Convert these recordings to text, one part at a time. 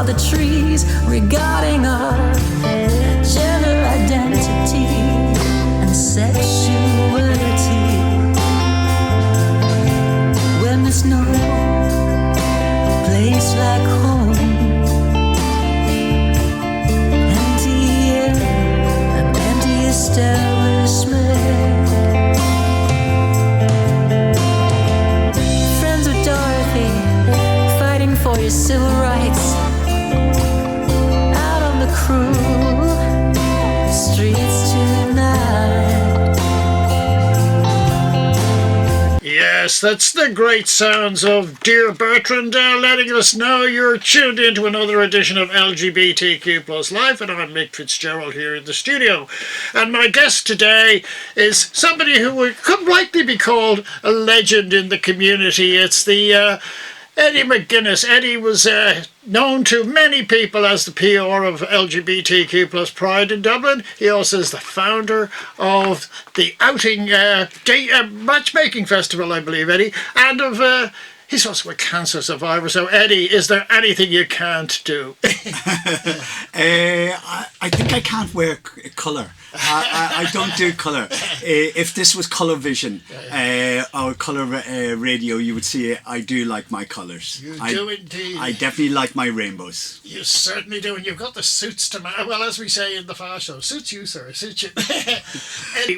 of the trees regarding our gender identity and sexuality. When there's no place like home, empty air, an empty establishment. Friends with Dorothy, fighting for your civil rights, out on the cruel streets tonight. Yes, that's the great sounds of Dear Bertrand letting us know you're tuned into another edition of LGBTQ+Life, and I'm Mick Fitzgerald here in the studio. And my guest today is somebody who could rightly be called a legend in the community. It's the Eddie McGuinness. Eddie was known to many people as the PR of LGBTQ+ Pride in Dublin. He also is the founder of the Outing Matchmaking Festival, I believe, Eddie, and of he's also a cancer survivor. So, Eddie, is there anything you can't do? I think I can't wear colour. I don't do colour. If this was colour vision or colour radio, you would see I do like my colours. You do indeed. I definitely like my rainbows. You certainly do, and you've got the suits to match. Well, as we say in the fast show, suits you, sir, suits you.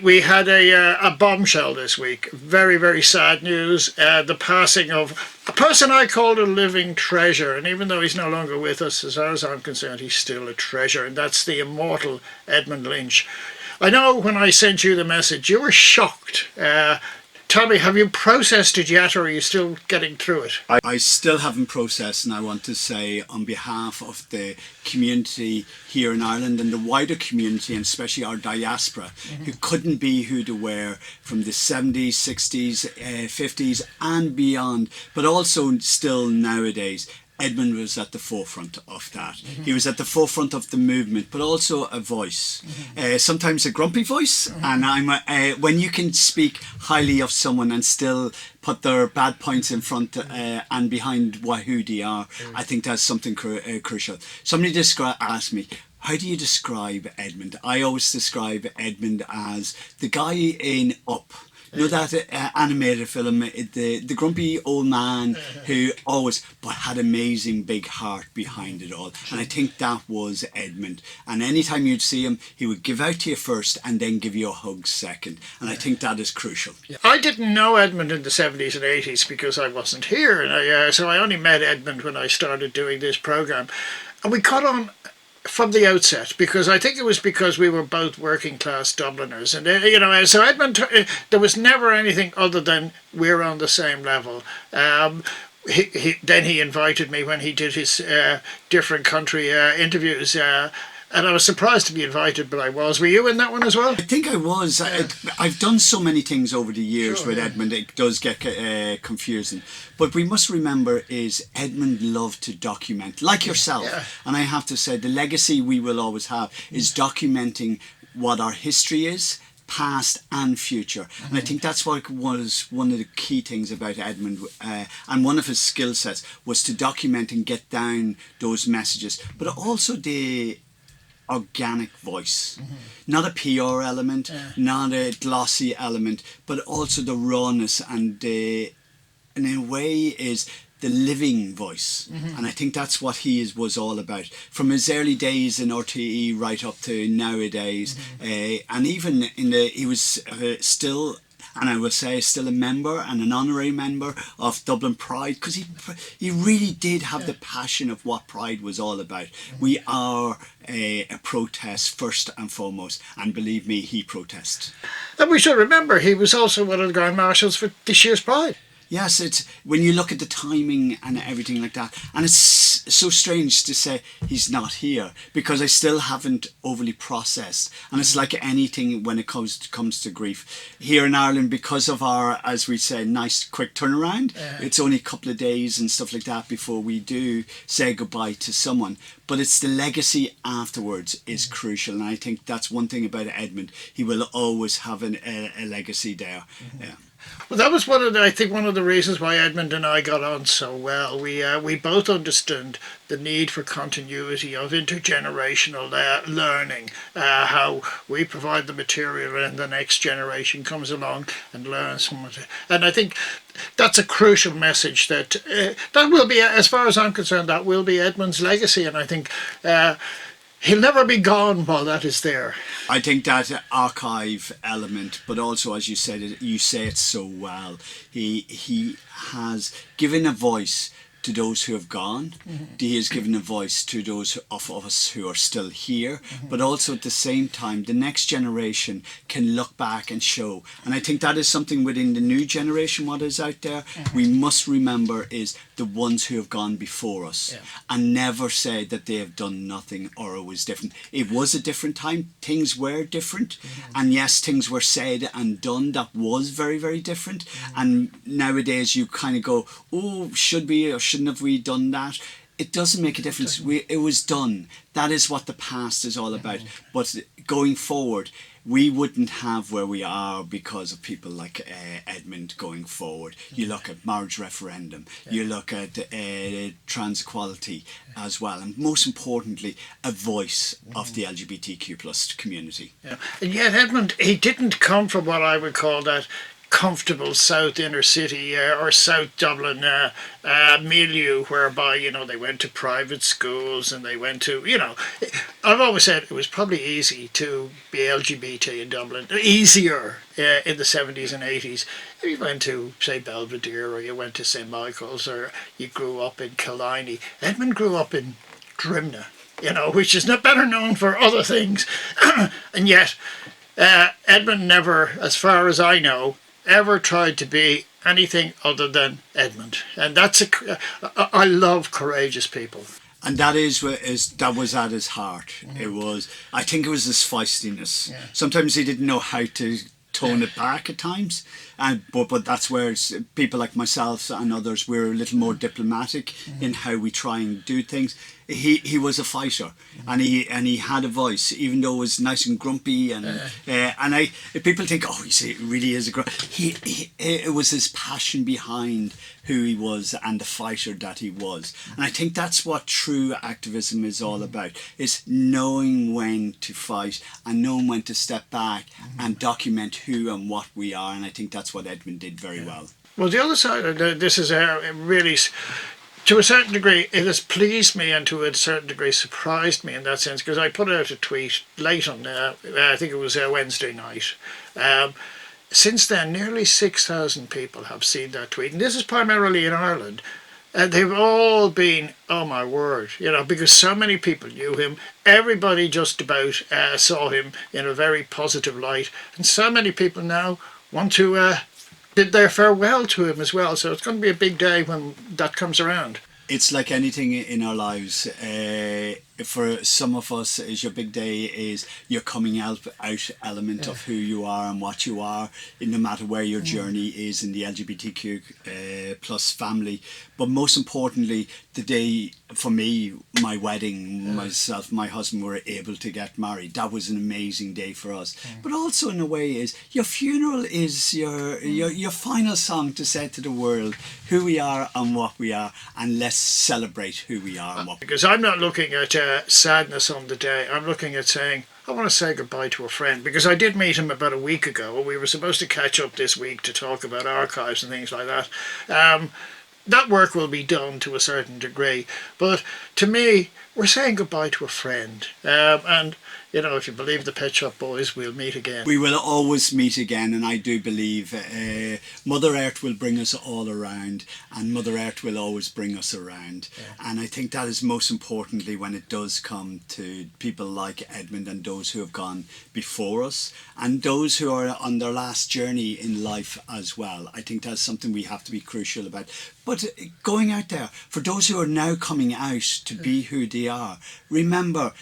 We had a bombshell this week. Very, very sad news. The passing of a person I called a living treasure, and even though he's no longer with us, as far as I'm concerned, he's still a treasure, and that's the immortal Edmund Lynch. I know when I sent you the message, you were shocked. Tell me, have you processed it yet, or are you still getting through it? I still haven't processed, and I want to say on behalf of the community here in Ireland and the wider community, and especially our diaspora, who couldn't be who they were from the 70s, 60s, 50s and beyond, but also still nowadays. Edmund was at the forefront of that. He was at the forefront of the movement, but also a voice. Sometimes a grumpy voice. And when you can speak highly of someone and still put their bad points in front and behind who they are, I think that's something crucial. Somebody asked me, how do you describe Edmund? I always describe Edmund as the guy in Up. You know that animated film, the grumpy old man who always, but had amazing big heart behind it all. And I think that was Edmund. And anytime you'd see him, he would give out to you first and then give you a hug second. And I think that is crucial. I didn't know Edmund in the 70s and 80s because I wasn't here. And so I only met Edmund when I started doing this programme. And we caught on from the outset, because I think it was because we were both working class Dubliners, and so Edmund, there was never anything other than we're on the same level. Then he invited me when he did his different country interviews, and I was surprised to be invited, but I was. Were you in that one as well? I think I was. I've done so many things over the years with Edmund, it does get confusing. But we must remember is Edmund loved to document, like yourself. Yeah. And I have to say, the legacy we will always have is documenting what our history is, past and future. And I think that's what was one of the key things about Edmund, and one of his skill sets was to document and get down those messages, but also the organic voice, not a PR element, not a glossy element, but also the rawness and in a way is the living voice. And I think that's what he was all about from his early days in RTE right up to nowadays. And even he was still, and I will say still a member and an honorary member of Dublin Pride, because he really did have the passion of what Pride was all about. We are a protest first and foremost, and believe me, he protests. And we should remember he was also one of the Grand Marshals for this year's Pride. Yes, it's when you look at the timing and everything like that, and it's so strange to say he's not here because I still haven't overly processed. And it's like anything when it comes to grief here in Ireland, because of our, as we say, nice quick turnaround. It's only a couple of days and stuff like that before we do say goodbye to someone. But it's the legacy afterwards is crucial, and I think that's one thing about Edmund. He will always have a legacy there. Well, that was I think one of the reasons why Edmund and I got on so well. We both understood the need for continuity of intergenerational learning, how we provide the material and the next generation comes along and learns from it. And I think that's a crucial message that that will be, as far as I'm concerned, that will be Edmund's legacy. And I think he'll never be gone while that is there. I think that archive element, but also, as you said, you say it so well. He has given a voice to those who have gone. He has given a voice to those of us who are still here, but also at the same time, the next generation can look back and show. And I think that is something within the new generation, what is out there, we must remember is the ones who have gone before us, and never say that they have done nothing or it was different. It was a different time. Things were different. And yes, things were said and done that was very, very different. And nowadays you kind of go, oh, should we or shouldn't have we done that? It doesn't make a difference. It was done. That is what the past is all about. But going forward, we wouldn't have where we are because of people like Edmund going forward. You look at marriage referendum, you look at trans equality as well, and most importantly, a voice of the LGBTQ plus community. And yet Edmund, he didn't come from what I would call that comfortable South inner city or South Dublin milieu, whereby, you know, they went to private schools and they went to, you know, I've always said it was probably easy to be LGBT in Dublin, easier in the 70s and 80s. If you went to, say, Belvedere, or you went to St. Michael's, or you grew up in Killiney. Edmund grew up in Drimna, you know, which is not better known for other things. And yet Edmund never, as far as I know, ever tried to be anything other than Edmund. And that's I love courageous people. And that that was at his heart. It was, I think it was his feistiness. Sometimes he didn't know how to tone it back at times, but that's where people like myself and others, we're a little more diplomatic in how we try and do things. He was a fighter, and he had a voice, even though it was nice and grumpy, and people think, oh, you see, it really is a grumpy. It was his passion behind who he was and the fighter that he was, and I think that's what true activism is all about: is knowing when to fight and knowing when to step back and document who and what we are, and I think that's what Edmund did very well. Well, the other side of this is really, to a certain degree, it has pleased me and to a certain degree surprised me in that sense, because I put out a tweet late on, I think it was Wednesday night. Since then, nearly 6,000 people have seen that tweet, and this is primarily in Ireland. They've all been, oh my word, you know, because so many people knew him. Everybody just about saw him in a very positive light, and so many people now want to bid their farewell to him as well. So it's going to be a big day when that comes around. It's like anything in our lives. For some of us, your big day is your coming out element of who you are and what you are, no matter where your journey is in the LGBTQ plus family. But most importantly, the day for me, my wedding, myself, my husband were able to get married. That was an amazing day for us. But also in a way is your funeral is your final song to say to the world who we are and what we are, and let's celebrate who we are and what. Because I'm not looking at sadness on the day. I'm looking at saying, I want to say goodbye to a friend, because I did meet him about a week ago. We were supposed to catch up this week to talk about archives and things like that. That work will be done to a certain degree, but to me, we're saying goodbye to a friend. And you know, if you believe the Pet Shop Boys, we'll meet again. We will always meet again, and I do believe Mother Earth will bring us all around, and Mother Earth will always bring us around. And I think that is most importantly when it does come to people like Edmund and those who have gone before us, and those who are on their last journey in life as well. I think that's something we have to be crucial about. But going out there, for those who are now coming out to be who they are, remember,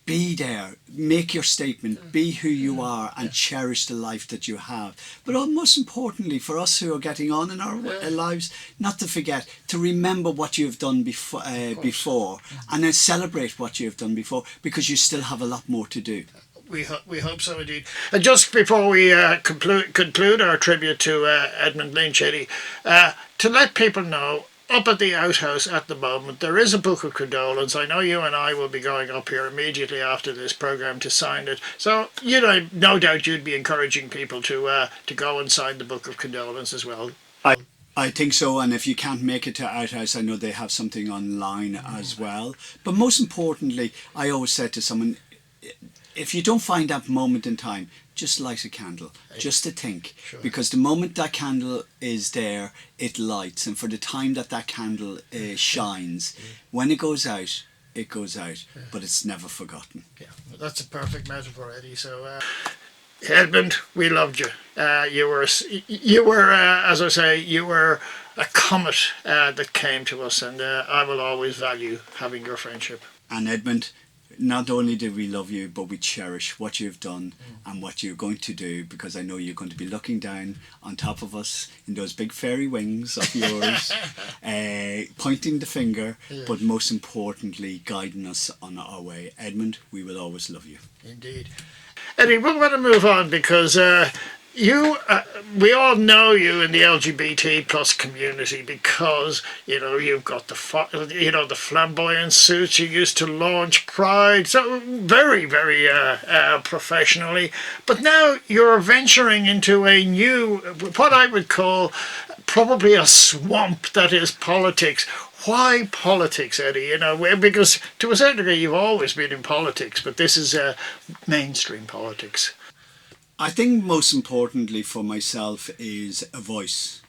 be there, make your statement, be who you are, and cherish the life that you have. But most importantly, for us who are getting on in our lives, not to forget to remember what you have done before, and then celebrate what you have done before, because you still have a lot more to do. We hope so indeed. And just before we conclude our tribute to Edmund Lynch, Eddie, to let people know, up at the outhouse at the moment, there is a book of condolence. I know you and I will be going up here immediately after this programme to sign it. So, you know, no doubt you'd be encouraging people to go and sign the book of condolence as well. I think so, and if you can't make it to Outhouse, I know they have something online as well. But most importantly, I always said to someone, if you don't find that moment in time, just light a candle, just to think. Sure. Because the moment that candle is there, it lights. And for the time that that candle shines, when it goes out, it goes out. Yeah. But it's never forgotten. Yeah, well, that's a perfect metaphor, Eddie. So, Edmund, we loved you. You were, as I say, you were a comet that came to us. And I will always value having your friendship. And Edmund, not only do we love you, but we cherish what you've done and what you're going to do, because I know you're going to be looking down on top of us in those big fairy wings of yours, pointing the finger, but most importantly, guiding us on our way. Edmund, we will always love you. Indeed. Eddie, we're going to move on because we all know you in the LGBT plus community because, you know, you've got the flamboyant suits you used to launch Pride, so very, very professionally. But now you're venturing into a new, what I would call probably a swamp that is politics. Why politics, Eddie? You know, because to a certain degree you've always been in politics, but this is mainstream politics. I think most importantly for myself is a voice.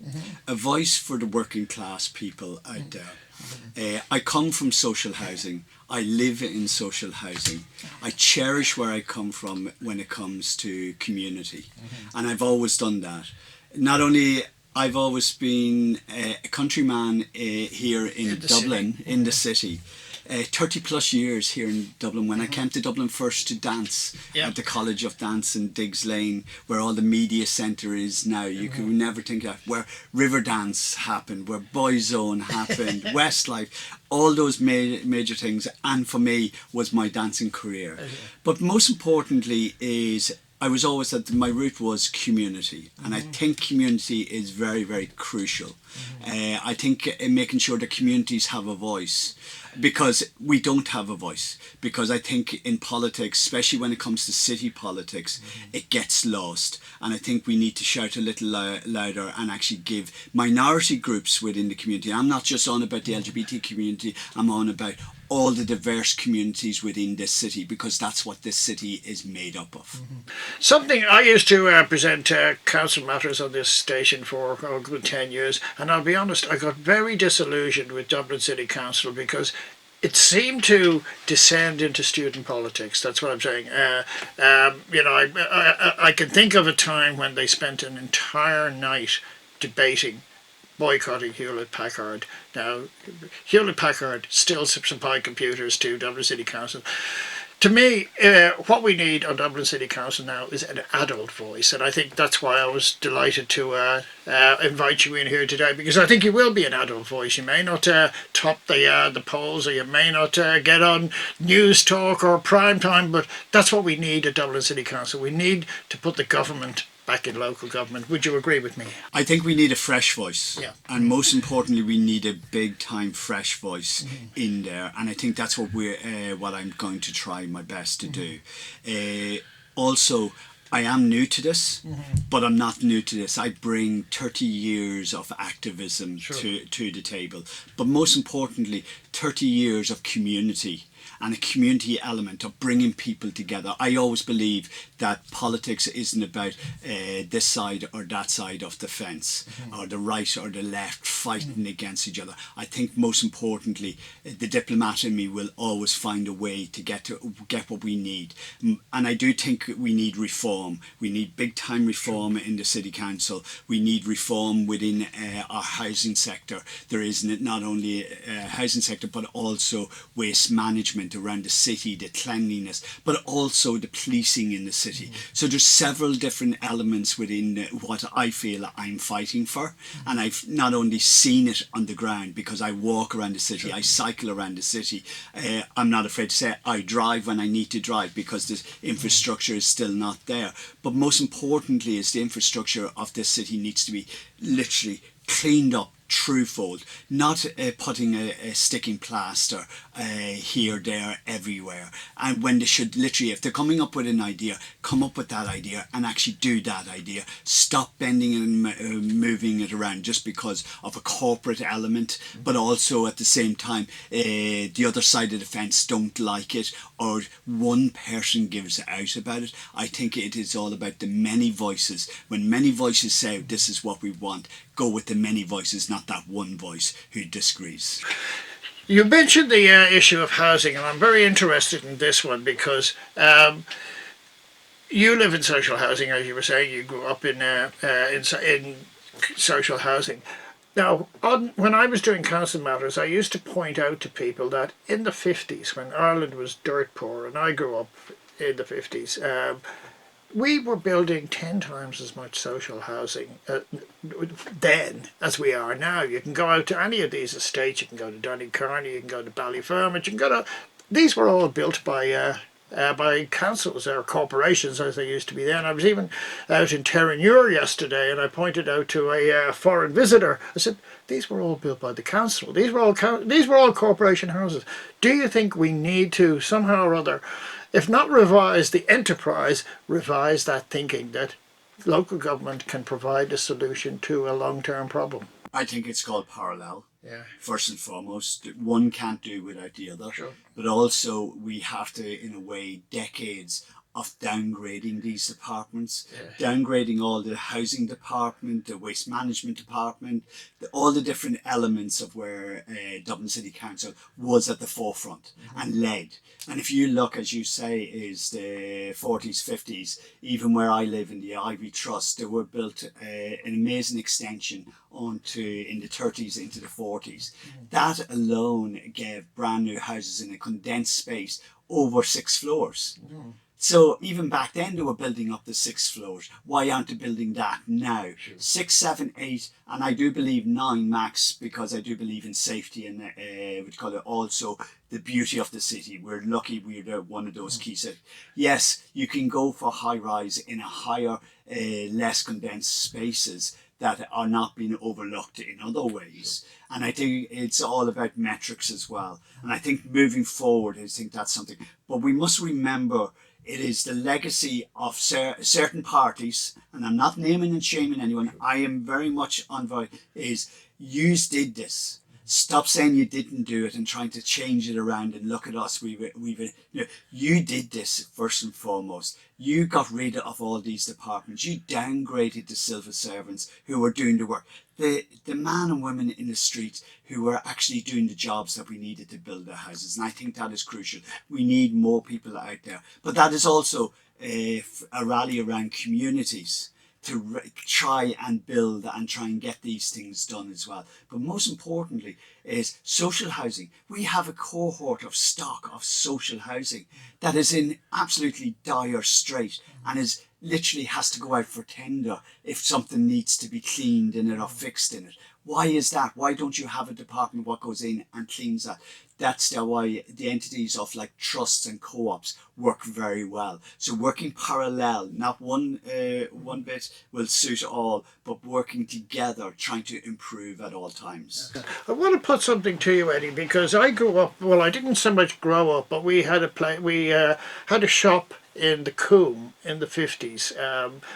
A voice for the working class people out there. I come from social housing. I live in social housing. I cherish where I come from when it comes to community. And I've always done that. Not only I've always been a countryman here in Dublin, in the city. 30 plus years here in Dublin. When I came to Dublin first to dance at the College of Dance in Diggs Lane, where all the media centre is now, you could never think of where Riverdance happened, where Boyzone happened, Westlife, all those major things. And for me was my dancing career. But most importantly is I was always that my root was community, and I think community is very, very crucial. I think making sure that communities have a voice, because we don't have a voice. Because I think in politics, especially when it comes to city politics, it gets lost. And I think we need to shout a little louder and actually give minority groups within the community. I'm not just on about the LGBT community, I'm on about all the diverse communities within this city, because that's what this city is made up of. Something I used to present council matters on this station for a good 10 years, and I'll be honest, I got very disillusioned with Dublin City Council because it seemed to descend into student politics. That's what I'm saying. You know, I can think of a time when they spent an entire night debating boycotting Hewlett-Packard. Now, Hewlett-Packard still supply computers to Dublin City Council. To me, what we need on Dublin City Council now is an adult voice, and I think that's why I was delighted to invite you in here today, because I think you will be an adult voice. You may not top the polls, or you may not get on News Talk or Prime Time, but that's what we need at Dublin City Council. We need to put the government back in local government. Would you agree with me? I think we need a fresh voice. Yeah. And most importantly, we need a big time fresh voice in there. And I think that's what what I'm going to try my best to do. Also, I am new to this, but I'm not new to this. I bring 30 years of activism to the table. But most importantly, 30 years of community and a community element of bringing people together. I always believe that politics isn't about this side or that side of the fence, or the right or the left fighting against each other. I think most importantly, the diplomat in me will always find a way to get what we need. And I do think we need reform. We need big time reform in the city council. We need reform within our housing sector. There is not only a housing sector, but also waste management management around the city, the cleanliness, but also the policing in the city. So there's several different elements within what I feel I'm fighting for, and I've not only seen it on the ground because I walk around the city, I cycle around the city. I'm not afraid to say I drive when I need to drive because the infrastructure is still not there. But most importantly is the infrastructure of this city needs to be literally cleaned up truefold, not putting a sticking plaster here, there, everywhere. And when they should literally, if they're coming up with an idea, come up with that idea and actually do that idea. Stop bending and moving it around just because of a corporate element, but also at the same time the other side of the fence don't like it, or one person gives out about it. I think it is all about the many voices. When many voices say this is what we want, go with the many voices, not that one voice who disagrees. You mentioned the issue of housing, and I'm very interested in this one because you live in social housing, as you were saying. You grew up in social housing. Now, when I was doing council matters, I used to point out to people that in the 50s, when Ireland was dirt poor, and I grew up in the 50s, we were building 10 times as much social housing then as we are now. You can go out to any of these estates. You can go to Donecarney, you can go to Ballyfermot, you can go to... These were all built by councils or corporations as they used to be then. I was even out in Terranure yesterday and I pointed out to a foreign visitor, I said, these were all built by the council. These were all corporation houses. Do you think we need to somehow or other, if not revise the enterprise, revise that thinking that local government can provide a solution to a long-term problem? I think it's called parallel. Yeah. First and foremost, one can't do without the other. Sure. But also we have to, in a way, decades of downgrading these departments, downgrading all the housing department, the waste management department, all the different elements of where Dublin City Council was at the forefront and led. And if you look, as you say, is the 40s, 50s, even where I live in the Ivy Trust, they were built an amazing extension onto in the 30s into the 40s. That alone gave brand new houses in a condensed space over 6 floors. So even back then they were building up the 6 floors. Why aren't they building that now? 6, 7, 8, and I do believe 9 max, because I do believe in safety and what you call it, also the beauty of the city. We're lucky we're one of those key cities. Yes, you can go for high rise in a higher, less condensed spaces that are not being overlooked in other ways. And I think it's all about metrics as well. And I think moving forward, I think that's something. But we must remember it is the legacy of certain parties, and I'm not naming and shaming anyone. I am very much on is you did this. Stop saying you didn't do it and trying to change it around and look at us. You did this first and foremost. You got rid of all these departments. You downgraded the civil servants who were doing the work. The man and women in the streets who were actually doing the jobs that we needed to build the houses. And I think that is crucial. We need more people out there. But that is also a rally around communities to try and build and try and get these things done as well. But most importantly is social housing. We have a cohort of stock of social housing that is in absolutely dire strait and is literally has to go out for tender if something needs to be cleaned in it or fixed in it. Why is that? Why don't you have a department what goes in and cleans that? That's why the entities of like trusts and co-ops work very well. So working parallel, not one bit will suit all, but working together, trying to improve at all times. I want to put something to you, Eddie, because I grew up, well, I didn't so much grow up, but we had a shop in the Coombe in the 50s.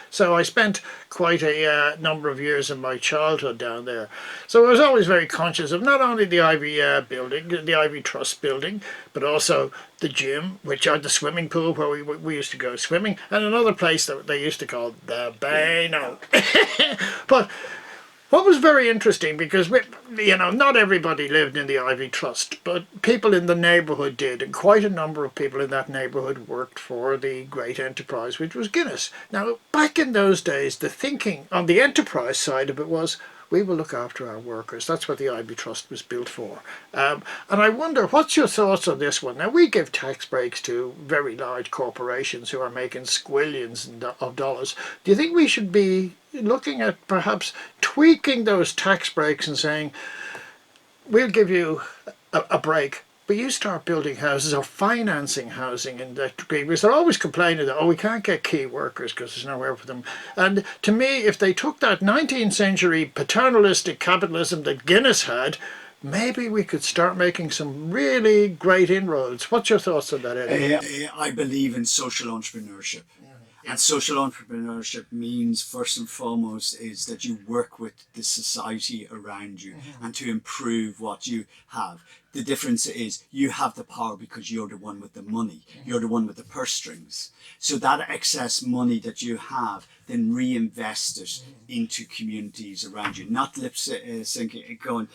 So I spent quite a number of years of my childhood down there. So I was always very conscious of not only the Ivy building, the Ivy Trust building, but also the gym, which are the swimming pool where we used to go swimming, and another place that they used to call the Bano. But what was very interesting, because not everybody lived in the Ivy Trust, but people in the neighbourhood did, and quite a number of people in that neighbourhood worked for the great enterprise, which was Guinness. Now, back in those days, the thinking on the enterprise side of it was, we will look after our workers. That's what the IB Trust was built for. And I wonder, what's your thoughts on this one? Now, we give tax breaks to very large corporations who are making squillions of dollars. Do you think we should be looking at perhaps tweaking those tax breaks and saying, we'll give you a break, but you start building houses or financing housing in that degree? Because they're always complaining that, oh, we can't get key workers because there's nowhere for them. And to me, if they took that 19th century paternalistic capitalism that Guinness had, maybe we could start making some really great inroads. What's your thoughts on that, Eddie? I believe in social entrepreneurship. And social entrepreneurship means, first and foremost, is that you work with the society around you and to improve what you have. The difference is you have the power because you're the one with the money. You're the one with the purse strings. So that excess money that you have, then reinvest it into communities around you. Not lip syncing, going,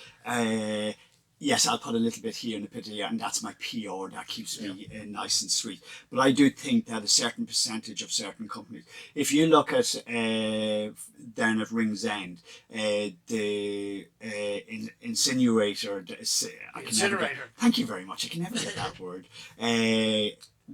yes, I'll put a little bit here and a bit here, and that's my PR. That keeps me nice and sweet. But I do think that a certain percentage of certain companies, if you look at down at Ringsend, the incinerator, thank you very much. I can never get that word.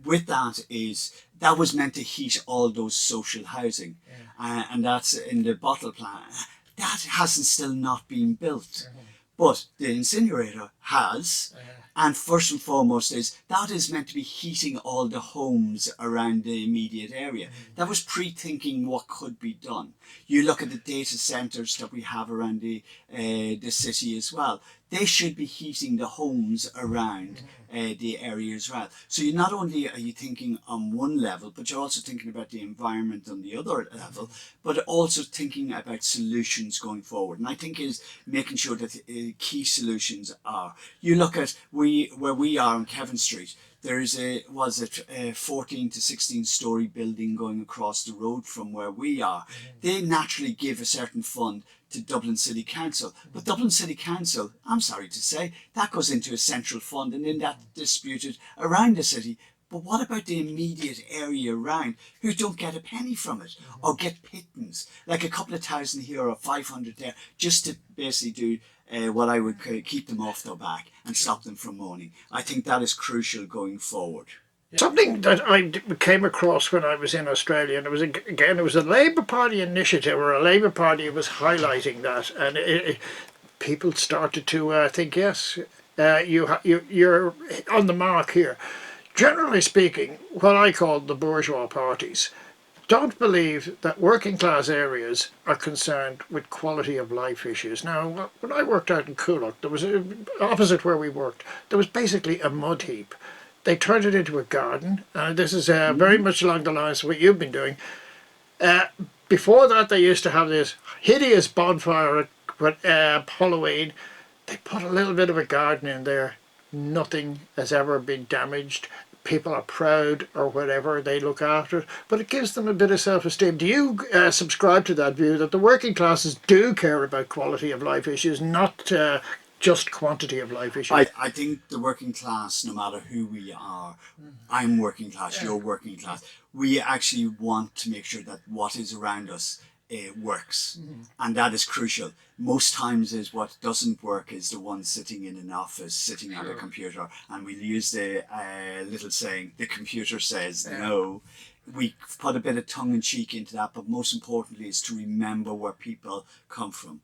With that was meant to heat all those social housing, and that's in the bottle plant. That hasn't still not been built. But the incinerator has, and first and foremost that is meant to be heating all the homes around the immediate area. That was pre-thinking what could be done. You look at the data centres that we have around the city as well. They should be heating the homes around the area as well. So you not only are you thinking on one level, but you're also thinking about the environment on the other level, but also thinking about solutions going forward. And I think is making sure that key solutions are. You look at where we are on Kevin Street. There is a 14 to 16 story building going across the road from where we are. They naturally give a certain fund to Dublin City Council. But Dublin City Council, I'm sorry to say, that goes into a central fund and then that disputed around the city. But what about the immediate area around who don't get a penny from it or get pittance? Like a couple of thousand here or 500 there, just to basically do what I would keep them off their back and stop them from moaning. I think that is crucial going forward. Something that I came across when I was in Australia, and it was a Labour Party initiative, or a Labour Party was highlighting that, and people started to think, yes, you're on the mark here. Generally speaking, what I call the bourgeois parties don't believe that working class areas are concerned with quality of life issues. Now, when I worked out in Coolock, there was opposite where we worked, there was basically a mud heap. They turned it into a garden, and this is very much along the lines of what you've been doing. Before that, they used to have this hideous bonfire at Halloween. They put a little bit of a garden in there. Nothing has ever been damaged. People are proud or whatever, they look after it, but it gives them a bit of self-esteem. Do you subscribe to that view that the working classes do care about quality of life issues, not just quantity of life issues? I think the working class, no matter who we are, I'm working class, you're working class, we actually want to make sure that what is around us works, and that is crucial. Most times is what doesn't work is the one sitting in an office, sitting at a computer, and we use the little saying, the computer says no. We put a bit of tongue-in-cheek into that, but most importantly is to remember where people come from.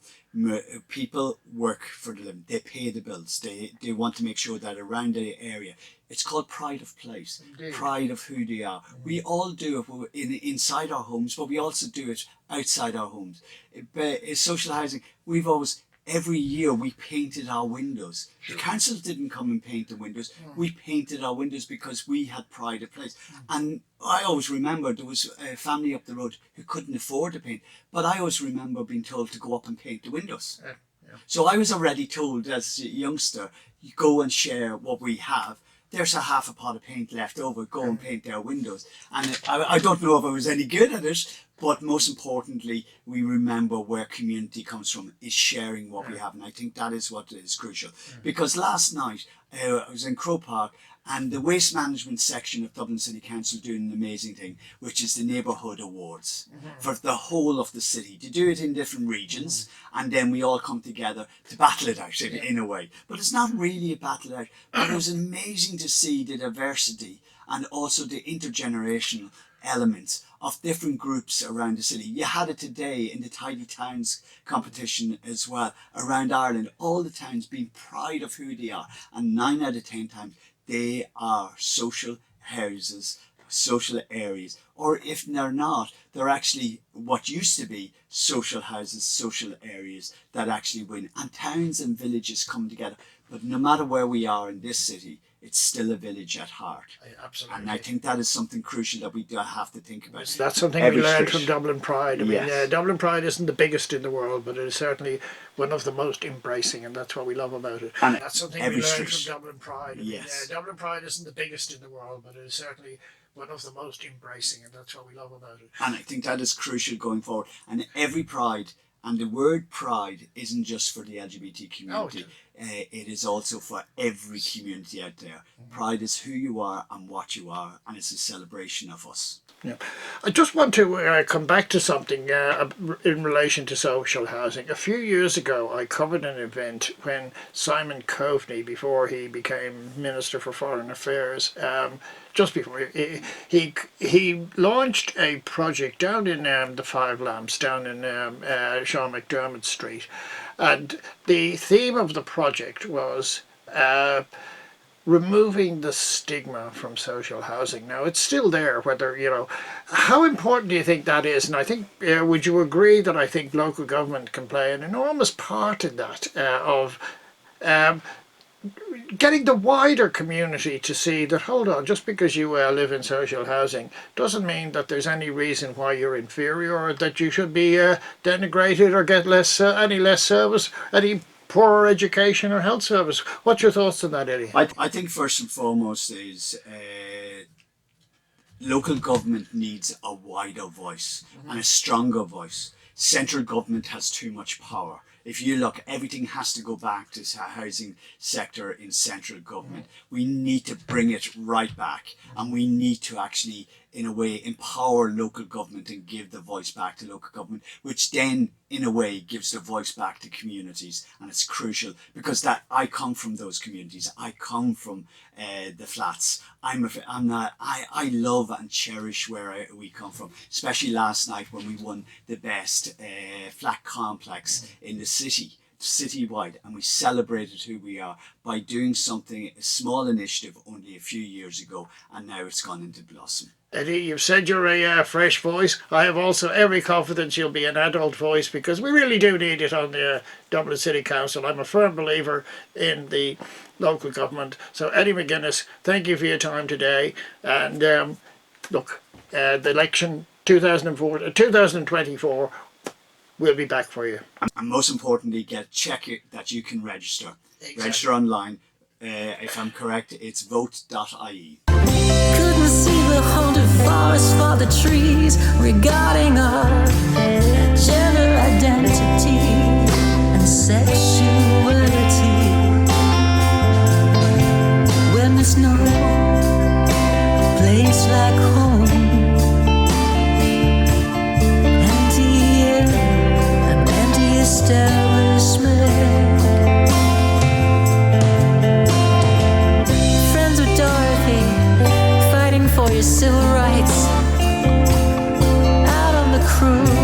People work for the living, they pay the bills, they want to make sure that around the area, it's called pride of place, pride of who they are. We all do it inside our homes, but we also do it outside our homes. Social housing, we've always, every year we painted our windows. The council didn't come and paint the windows. We painted our windows because we had pride of place. And I always remember there was a family up the road who couldn't afford to paint. But I always remember being told to go up and paint the windows. So I was already told as a youngster, you go and share what we have. There's a half a pot of paint left over, go and paint their windows. And I don't know if I was any good at it, but most importantly, we remember where community comes from, is sharing what we have. And I think that is what is crucial. Because last night, I was in Crow Park And the waste management section of Dublin City Council doing an amazing thing, which is the neighbourhood awards for the whole of the city. To do it in different regions, and then we all come together to battle it out in a way. But it's not really a battle out. But it was amazing to see the diversity and also the intergenerational elements of different groups around the city. You had it today in the Tidy Towns competition as well around Ireland. All the towns being proud of who they are, and 9 out of 10 times they are social houses, social areas, or if they're not, they're actually what used to be social houses, social areas that actually win. And towns and villages come together. But no matter where we are in this city, it's still a village at heart. Absolutely. And I think that is something crucial that we do have to think about. That's something we learned from Dublin Pride. I mean, Dublin Pride isn't the biggest in the world, but it is certainly one of the most embracing, and that's what we love about it. And that's something we learned from Dublin Pride. I mean, Dublin Pride isn't the biggest in the world, but it is certainly one of the most embracing, and that's what we love about it. And I think that is crucial going forward. And every Pride, and the word pride isn't just for the LGBT community. It is also for every community out there. Pride is who you are and what you are, and it's a celebration of us. Yeah. I just want to come back to something in relation to social housing. A few years ago, I covered an event when Simon Coveney, before he became Minister for Foreign Affairs, just before he launched a project down in the Five Lamps, down in Sean McDermott Street, and the theme of the project was removing the stigma from social housing. Now, it's still there, whether, you know, how important do you think that is? And I think, would you agree that I think local government can play an enormous part in that, of getting the wider community to see that, hold on, just because you live in social housing doesn't mean that there's any reason why you're inferior, or that you should be denigrated or get any less service, any poorer education or health service. What's your thoughts on that, Eddie? I think first and foremost is local government needs a wider voice and a stronger voice. Central government has too much power. If you look, everything has to go back to the housing sector in central government. We need to bring it right back, and we need to actually, in a way, empower local government and give the voice back to local government, which then, in a way, gives the voice back to communities. And it's crucial, because that I come from those communities. I come from the flats. I love and cherish where we come from, especially last night when we won the best flat complex in the city, citywide, and we celebrated who we are by doing something, a small initiative only a few years ago, and now it's gone into blossom. Eddie, you've said you're a fresh voice. I have also every confidence you'll be an adult voice, because we really do need it on the Dublin City Council. I'm a firm believer in the local government. So Eddie McGuinness, thank you for your time today. And look, the election 2024, we'll be back for you. And most importantly, check it that you can register. Exactly. Register online. If I'm correct, it's vote.ie. Couldn't see the haunted forest for the trees, regarding our gender identity and sexuality. When there's no place like home, empty air, an empty establishment. For your civil rights, out on the cruise.